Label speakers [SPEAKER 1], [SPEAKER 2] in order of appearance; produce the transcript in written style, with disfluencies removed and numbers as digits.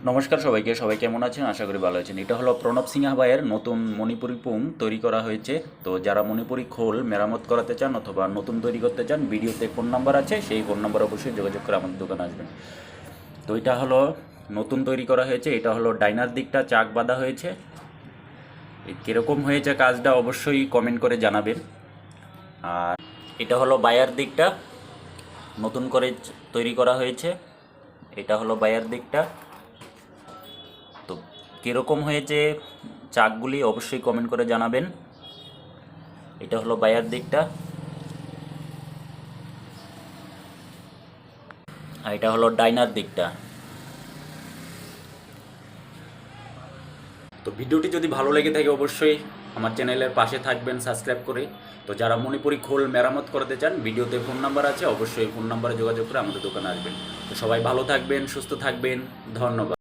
[SPEAKER 1] নমস্কার সবাইকে, সবাই কেমন আছেন? আশা করি ভালো আছেন। এটা হলো প্রণব সিংহা ভাইয়ের নতুন মণিপুরি পুং তৈরি করা হয়েছে। তো যারা মণিপুরি খোল মেরামত করাতে চান অথবা নতুন তৈরি করতে চান, ভিডিওতে ফোন নাম্বার আছে, সেই ফোন নাম্বার অবশ্যই যোগাযোগ করে আমাদের দোকানে আসবেন। তো এটা হলো নতুন তৈরি করা হয়েছে। এটা হলো ডাইনার দিকটা চাক বাঁধা হয়েছে। কীরকম হয়েছে কাজটা অবশ্যই কমেন্ট করে জানাবেন। আর এটা হলো বায়ার দিকটা নতুন করে তৈরি করা হয়েছে। এটা হলো বায়ার দিকটা। তো কীরকম হয়েছে চাকগুলি অবশ্যই কমেন্ট করে জানাবেন। এটা হলো বায়ার দিকটা, আর এটা হলো ডাইনার দিকটা। তো ভিডিওটি যদি ভালো লেগে থাকে অবশ্যই আমার চ্যানেলের পাশে থাকবেন সাবস্ক্রাইব করে। তো যারা মণিপুরি খোল মেরামত করতে চান, ভিডিওতে ফোন নাম্বার আছে, অবশ্যই ফোন নাম্বারে যোগাযোগ করে আমাদের দোকানে আসবেন। তো সবাই ভালো থাকবেন, সুস্থ থাকবেন, ধন্যবাদ।